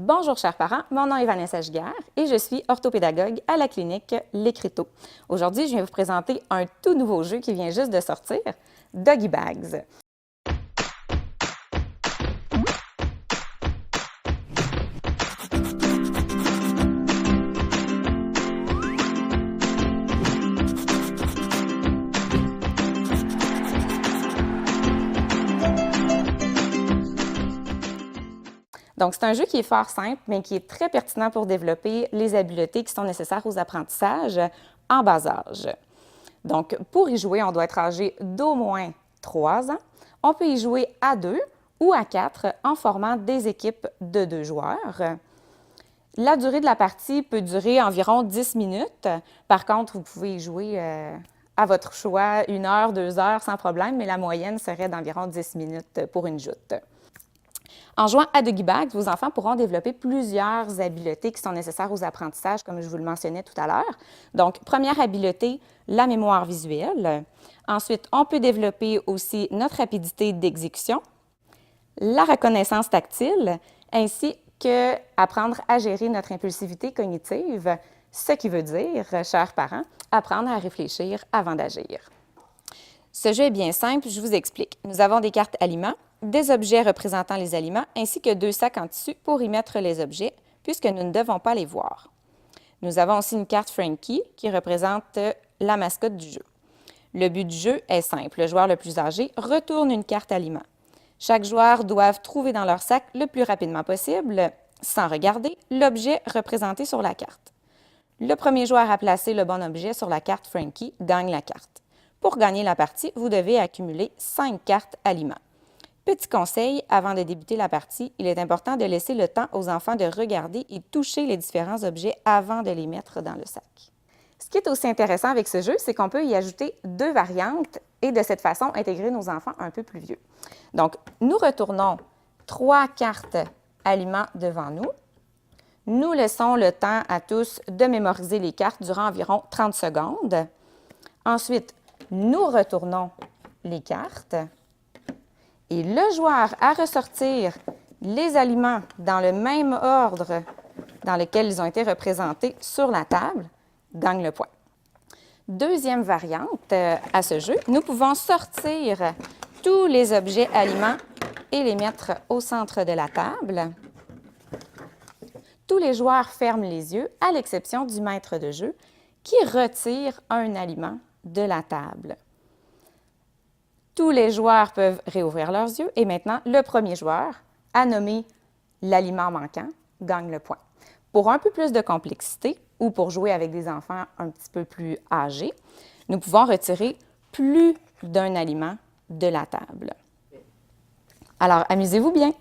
Bonjour chers parents, mon nom est Vanessa Giguère et je suis orthopédagogue à la clinique L'Écriteau. Aujourd'hui, je viens vous présenter un tout nouveau jeu qui vient juste de sortir, Doggy Bags. Donc, c'est un jeu qui est fort simple, mais qui est très pertinent pour développer les habiletés qui sont nécessaires aux apprentissages en bas âge. Donc, pour y jouer, on doit être âgé d'au moins 3 ans. On peut y jouer à 2 ou à 4 en formant des équipes de 2 joueurs. La durée de la partie peut durer environ 10 minutes. Par contre, vous pouvez y jouer à votre choix 1 heure, 2 heures sans problème, mais la moyenne serait d'environ 10 minutes pour une joute. En jouant à Doggy Bags, vos enfants pourront développer plusieurs habiletés qui sont nécessaires aux apprentissages, comme je vous le mentionnais tout à l'heure. Donc, première habileté, la mémoire visuelle. Ensuite, on peut développer aussi notre rapidité d'exécution, la reconnaissance tactile, ainsi que apprendre à gérer notre impulsivité cognitive, ce qui veut dire, chers parents, apprendre à réfléchir avant d'agir. Ce jeu est bien simple, je vous explique. Nous avons des cartes aliments, des objets représentant les aliments, ainsi que 2 sacs en tissu pour y mettre les objets, puisque nous ne devons pas les voir. Nous avons aussi une carte Frankie qui représente la mascotte du jeu. Le but du jeu est simple. Le joueur le plus âgé retourne une carte aliment. Chaque joueur doit trouver dans leur sac le plus rapidement possible, sans regarder, l'objet représenté sur la carte. Le premier joueur à placer le bon objet sur la carte Frankie gagne la carte. Pour gagner la partie, vous devez accumuler 5 cartes aliments. Petit conseil, avant de débuter la partie, il est important de laisser le temps aux enfants de regarder et toucher les différents objets avant de les mettre dans le sac. Ce qui est aussi intéressant avec ce jeu, c'est qu'on peut y ajouter 2 variantes et de cette façon intégrer nos enfants un peu plus vieux. Donc, nous retournons 3 cartes aliments devant nous. Nous laissons le temps à tous de mémoriser les cartes durant environ 30 secondes. Ensuite, nous retournons les cartes. Et le joueur à ressortir les aliments dans le même ordre dans lequel ils ont été représentés sur la table gagne le point. Deuxième variante à ce jeu, nous pouvons sortir tous les objets aliments et les mettre au centre de la table. Tous les joueurs ferment les yeux, à l'exception du maître de jeu qui retire un aliment de la table. Tous les joueurs peuvent réouvrir leurs yeux et maintenant, le premier joueur à nommer l'aliment manquant gagne le point. Pour un peu plus de complexité ou pour jouer avec des enfants un petit peu plus âgés, nous pouvons retirer plus d'un aliment de la table. Alors, amusez-vous bien!